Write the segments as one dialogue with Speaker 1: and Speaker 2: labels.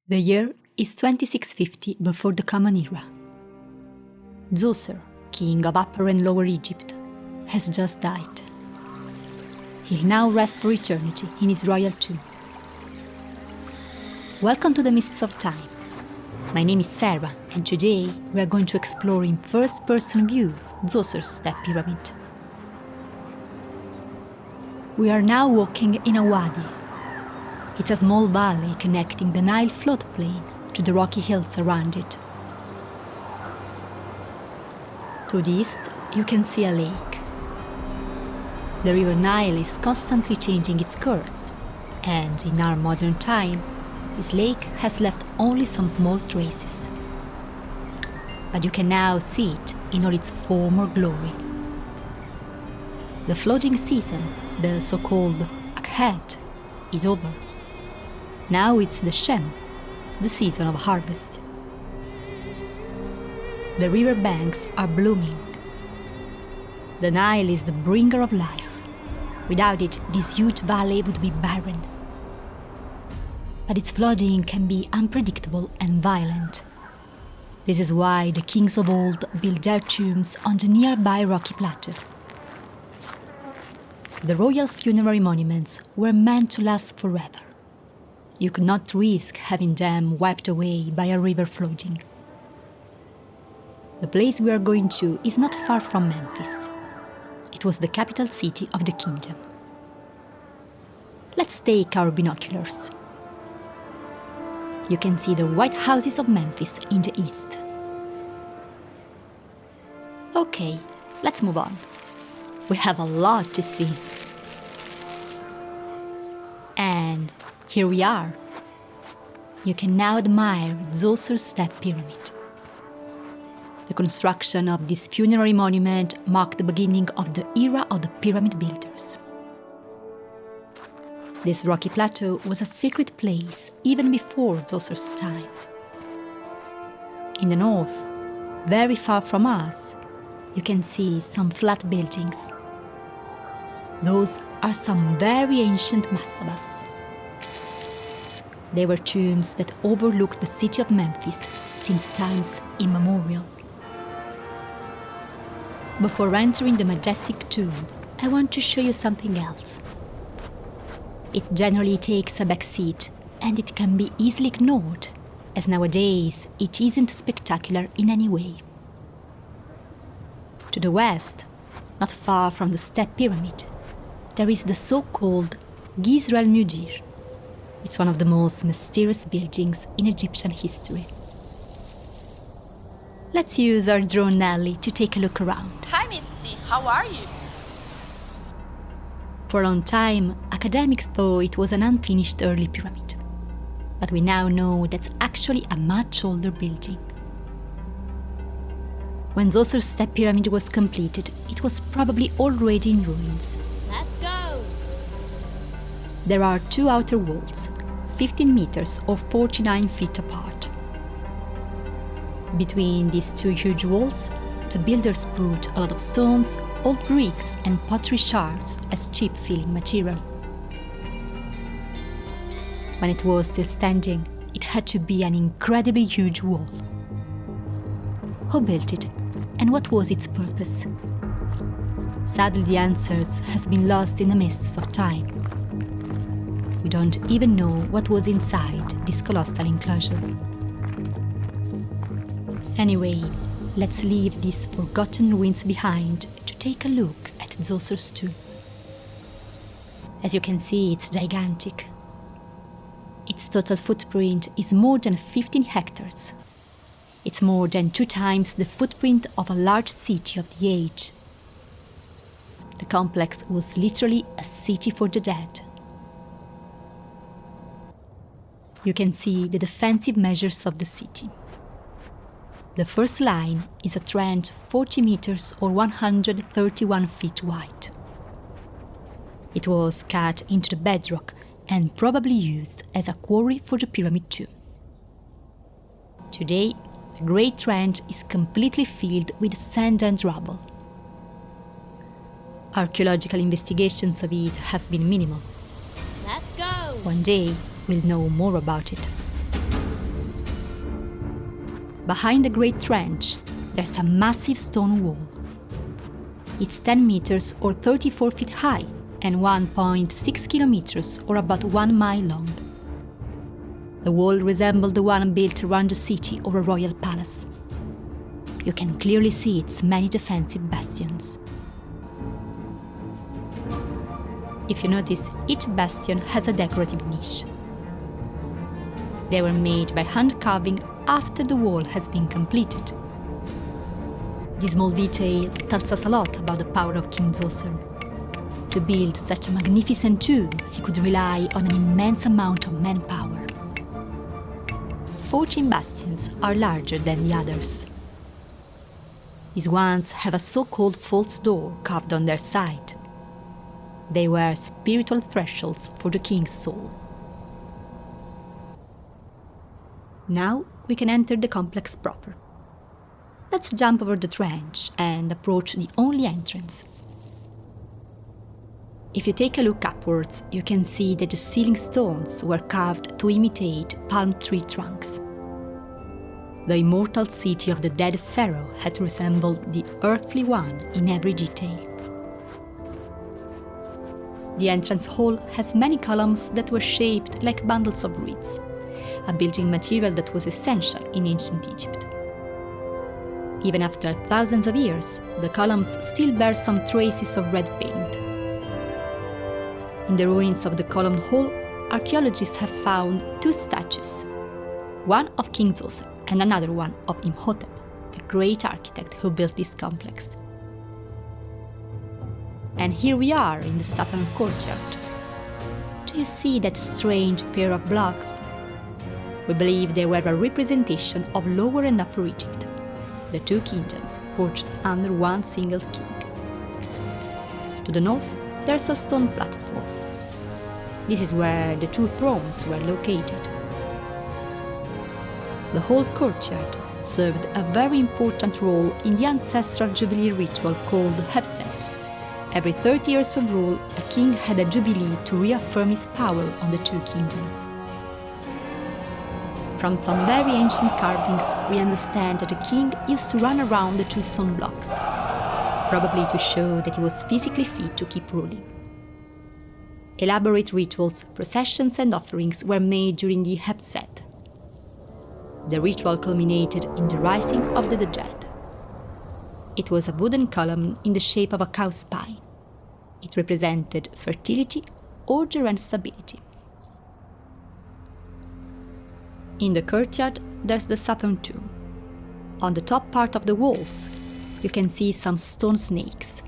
Speaker 1: The year is 2650 before the Common Era. Djoser, king of Upper and Lower Egypt, has just died. He'll now rest for eternity in his royal tomb. Welcome to the Mists of Time. My name is Sarah, and today we are going to explore in first-person view Djoser's Step Pyramid. We are now walking in a wadi. It's a small valley connecting the Nile floodplain to the rocky hills around it. To the east, you can see a lake. The river Nile is constantly changing its course, and in our modern time, this lake has left only some small traces. But you can now see it in all its former glory. The flooding season, the so-called Akhed, is over. Now it's the Shem, the season of harvest. The river banks are blooming. The Nile is the bringer of life. Without it, this huge valley would be barren. But its flooding can be unpredictable and violent. This is why the kings of old built their tombs on the nearby rocky plateau. The royal funerary monuments were meant to last forever. You could not risk having them wiped away by a river flooding. The place we are going to is not far from Memphis. It was the capital city of the kingdom. Let's take our binoculars. You can see the white houses of Memphis in the east. Okay, let's move on. We have a lot to see. And here we are. You can now admire Djoser's Step Pyramid. The construction of this funerary monument marked the beginning of the era of the pyramid builders. This rocky plateau was a sacred place even before Djoser's time. In the north, very far from us, you can see some flat buildings. Those are some very ancient mastabas. They were tombs that overlooked the city of Memphis since times immemorial. Before entering the majestic tomb, I want to show you something else. It generally takes a back seat, and it can be easily ignored, as nowadays it isn't spectacular in any way. To the west, not far from the Step Pyramid, there is the so-called Gisr al-Mudir. It's one of the most mysterious buildings in Egyptian history. Let's use our drone Nelly to take a look around.
Speaker 2: Hi, Misty. How are you?
Speaker 1: For a long time, academics thought it was an unfinished early pyramid. But we now know that's actually a much older building. When Djoser's Step Pyramid was completed, it was probably already in ruins.
Speaker 2: Let's go!
Speaker 1: There are two outer walls, 15 meters or 49 feet apart. Between these two huge walls, the builders put a lot of stones, old bricks and pottery shards as cheap filling material. When it was still standing, it had to be an incredibly huge wall. Who built it, and what was its purpose? Sadly, the answers has been lost in the mists of time. We don't even know what was inside this colossal enclosure. Anyway, let's leave these forgotten ruins behind to take a look at Djoser's tomb. As you can see, it's gigantic. Its total footprint is more than 15 hectares. It's more than 2 times the footprint of a large city of the age. The complex was literally a city for the dead. You can see the defensive measures of the city. The first line is a trench 40 meters or 131 feet wide. It was cut into the bedrock and probably used as a quarry for the pyramid tomb. Today, the Great Trench is completely filled with sand and rubble. Archaeological investigations of it have been minimal.
Speaker 2: Let's go!
Speaker 1: One day, we'll know more about it. Behind the Great Trench, there's a massive stone wall. It's 10 meters or 34 feet high and 1.6 kilometers or about 1 mile long. The wall resembles the one built around the city or a royal palace. You can clearly see its many defensive bastions. If you notice, each bastion has a decorative niche. They were made by hand carving after the wall has been completed. This small detail tells us a lot about the power of King Zoser. To build such a magnificent tomb, he could rely on an immense amount of manpower. 14 bastions are larger than the others. These ones have a so-called false door carved on their side. They were spiritual thresholds for the king's soul. Now we can enter the complex proper. Let's jump over the trench and approach the only entrance. If you take a look upwards, you can see that the ceiling stones were carved to imitate palm tree trunks. The immortal city of the dead pharaoh had resembled the earthly one in every detail. The entrance hall has many columns that were shaped like bundles of reeds, a building material that was essential in ancient Egypt. Even after thousands of years, the columns still bear some traces of red paint. In the ruins of the column hall, archaeologists have found 2 statues, one of King Zoser and another one of Imhotep, the great architect who built this complex. And here we are in the southern courtyard. Do you see that strange pair of blocks? We believe they were a representation of Lower and Upper Egypt, the 2 kingdoms forged under one single king. To the north, there's a stone platform. This is where the 2 thrones were located. The whole courtyard served a very important role in the ancestral jubilee ritual called Hebset. Every 30 years of rule, a king had a jubilee to reaffirm his power on the 2 kingdoms. From some very ancient carvings, we understand that the king used to run around the 2 stone blocks, probably to show that he was physically fit to keep ruling. Elaborate rituals, processions and offerings were made during the Hebset. The ritual culminated in the rising of the dead. It was a wooden column in the shape of a cow's spine. It represented fertility, order and stability. In the courtyard, there's the southern tomb. On the top part of the walls, you can see some stone snakes.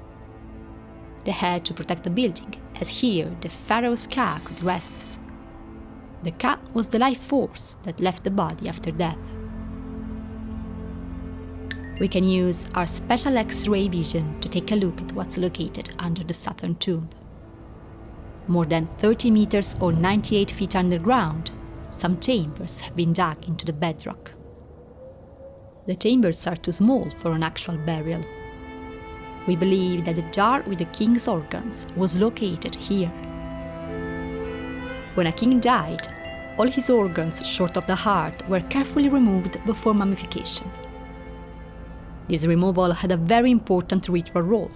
Speaker 1: They had to protect the building, as here the pharaoh's ka could rest. The ka was the life force that left the body after death. We can use our special X-ray vision to take a look at what's located under the southern tomb. More than 30 meters or 98 feet underground, some chambers have been dug into the bedrock. The chambers are too small for an actual burial. We believe that the jar with the king's organs was located here. When a king died, all his organs short of the heart were carefully removed before mummification. This removal had a very important ritual role.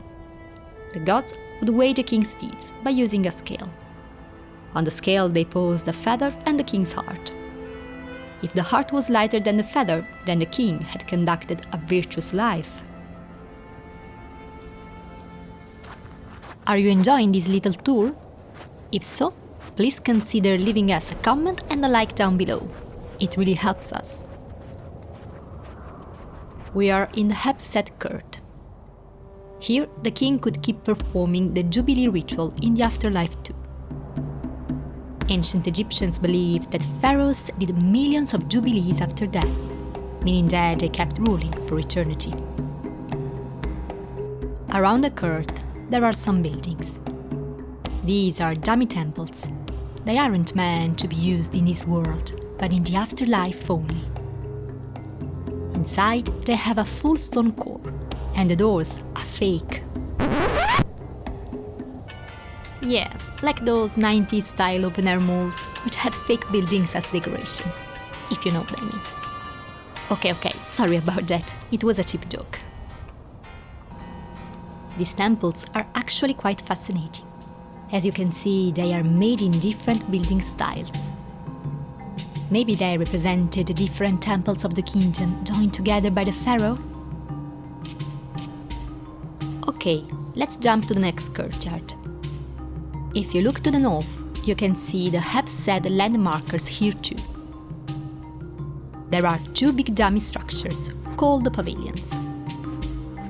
Speaker 1: The gods would weigh the king's deeds by using a scale. On the scale they posed a feather and the king's heart. If the heart was lighter than the feather, then the king had conducted a virtuous life. Are you enjoying this little tour? If so, please consider leaving us a comment and a like down below. It really helps us. We are in the Hebset court. Here, the king could keep performing the Jubilee ritual in the afterlife too. Ancient Egyptians believed that pharaohs did millions of jubilees after death, meaning that they kept ruling for eternity. Around the court, there are some buildings. These are dummy temples. They aren't meant to be used in this world, but in the afterlife only. Inside, they have a full stone core, and the doors are fake. Yeah, like those 90s style open-air malls, which had fake buildings as decorations, if you know what I mean. Okay, sorry about that. It was a cheap joke. These temples are actually quite fascinating. As you can see, they are made in different building styles. Maybe they represented the different temples of the kingdom joined together by the pharaoh? Okay, let's jump to the next courtyard. If you look to the north, you can see the Hepsed landmarkers here too. There are two big dummy structures, called the pavilions.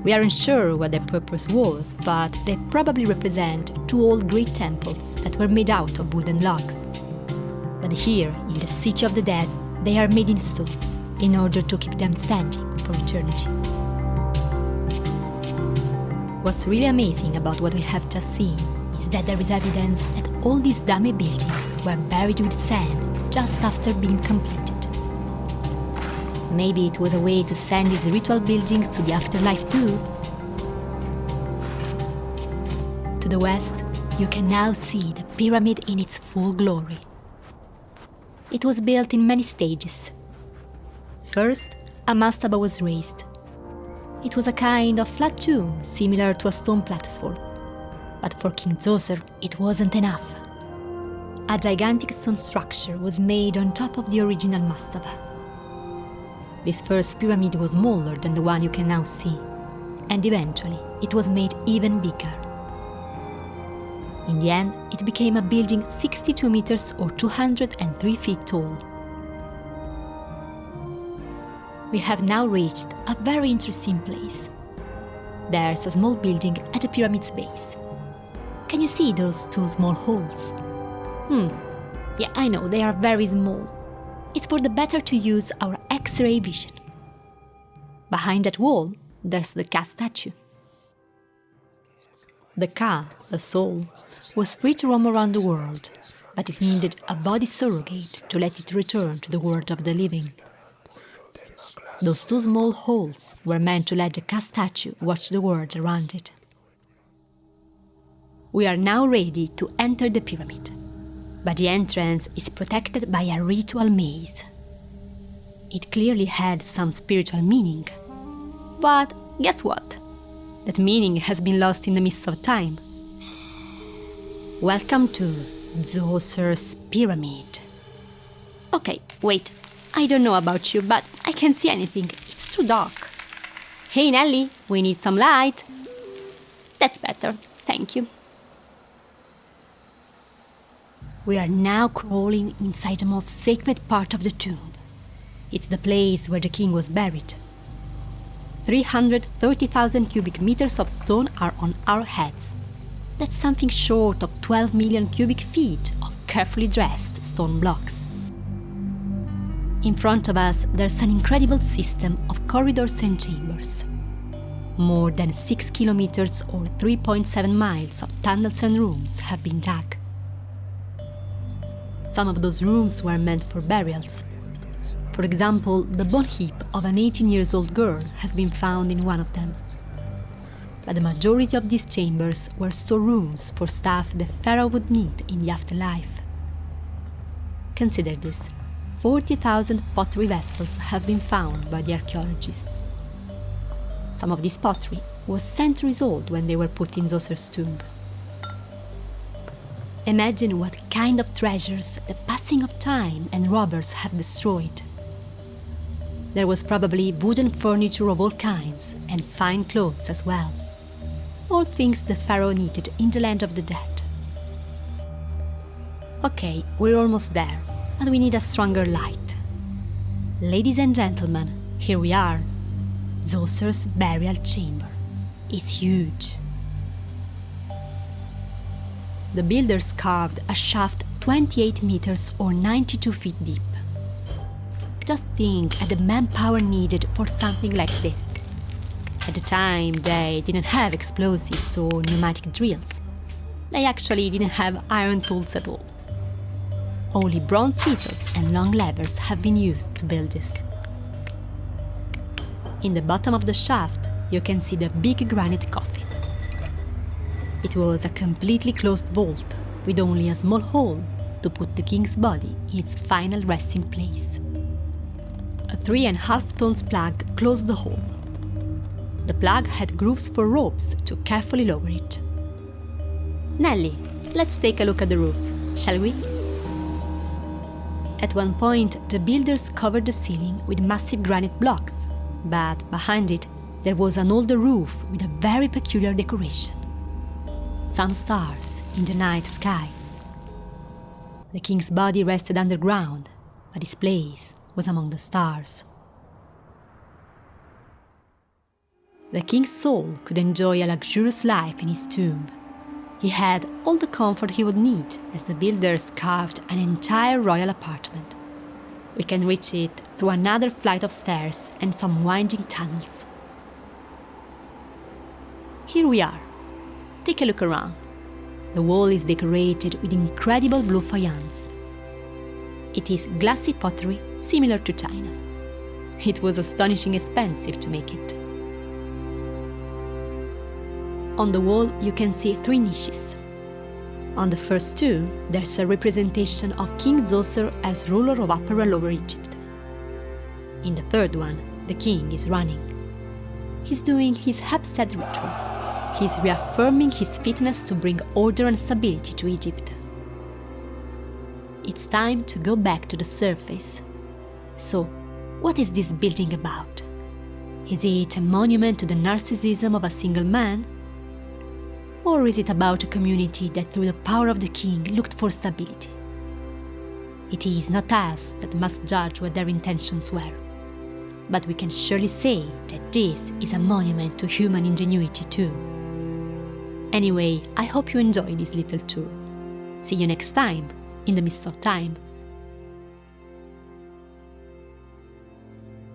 Speaker 1: We aren't sure what their purpose was, but they probably represent two old great temples that were made out of wooden logs. But here, in the City of the Dead, they are made in stone, in order to keep them standing for eternity. What's really amazing about what we have just seen is that there is evidence that all these dummy buildings were buried with sand just after being completed. Maybe it was a way to send these ritual buildings to the afterlife too. To the west, you can now see the pyramid in its full glory. It was built in many stages. First, a mastaba was raised. It was a kind of flat tomb similar to a stone platform. But for King Zoser, it wasn't enough. A gigantic stone structure was made on top of the original mastaba. This first pyramid was smaller than the one you can now see, and eventually it was made even bigger. In the end, it became a building 62 meters or 203 feet tall. We have now reached a very interesting place. There's a small building at the pyramid's base. Can you see those two small holes? Yeah, I know, they are very small. It's for the better to use our X-ray vision. Behind that wall, there's the Ka statue. The Ka, the soul, was free to roam around the world, but it needed a body surrogate to let it return to the world of the living. Those two small holes were meant to let the Ka statue watch the world around it. We are now ready to enter the pyramid, but the entrance is protected by a ritual maze. It clearly had some spiritual meaning. But guess what? That meaning has been lost in the mists of time. Welcome to Zoser's Pyramid. Okay, wait. I don't know about you, but I can't see anything. It's too dark. Hey Nelly, we need some light. That's better, thank you. We are now crawling inside the most sacred part of the tomb. It's the place where the king was buried. 330,000 cubic meters of stone are on our heads. That's something short of 12 million cubic feet of carefully dressed stone blocks. In front of us, there's an incredible system of corridors and chambers. More than 6 kilometers or 3.7 miles of tunnels and rooms have been dug. Some of those rooms were meant for burials. For example, the bone heap of an 18-year-old girl has been found in one of them. But the majority of these chambers were storerooms for stuff the pharaoh would need in the afterlife. Consider this: 40,000 pottery vessels have been found by the archaeologists. Some of this pottery was centuries old when they were put in Zoser's tomb. Imagine what kind of treasures the passing of time and robbers have destroyed. There was probably wooden furniture of all kinds and fine clothes as well. All things the pharaoh needed in the land of the dead. Okay, we're almost there, but we need a stronger light. Ladies and gentlemen, here we are. Zoser's burial chamber. It's huge. The builders carved a shaft 28 meters or 92 feet deep. Just think at the manpower needed for something like this. At the time, they didn't have explosives or pneumatic drills. They actually didn't have iron tools at all. Only bronze chisels and long levers have been used to build this. In the bottom of the shaft, you can see the big granite coffin. It was a completely closed vault, with only a small hole to put the king's body in its final resting place. A 3.5 tons plug closed the hole. The plug had grooves for ropes to carefully lower it. Nelly, let's take a look at the roof, shall we? At one point, the builders covered the ceiling with massive granite blocks, but behind it there was an older roof with a very peculiar decoration. Some stars in the night sky. The king's body rested underground, but his place was among the stars. The king's soul could enjoy a luxurious life in his tomb. He had all the comfort he would need as the builders carved an entire royal apartment. We can reach it through another flight of stairs and some winding tunnels. Here we are. Take a look around. The wall is decorated with incredible blue faience. It is glassy pottery similar to China. It was astonishingly expensive to make it. On the wall you can see 3 niches. On the first 2, there's a representation of King Djoser as ruler of Upper and Lower Egypt. In the third one, the king is running. He's doing his Hapsed ritual. He's reaffirming his fitness to bring order and stability to Egypt. It's time to go back to the surface. So, what is this building about? Is it a monument to the narcissism of a single man? Or is it about a community that through the power of the king looked for stability? It is not us that must judge what their intentions were. But we can surely say that this is a monument to human ingenuity too. Anyway, I hope you enjoyed this little tour. See you next time, in the midst of time.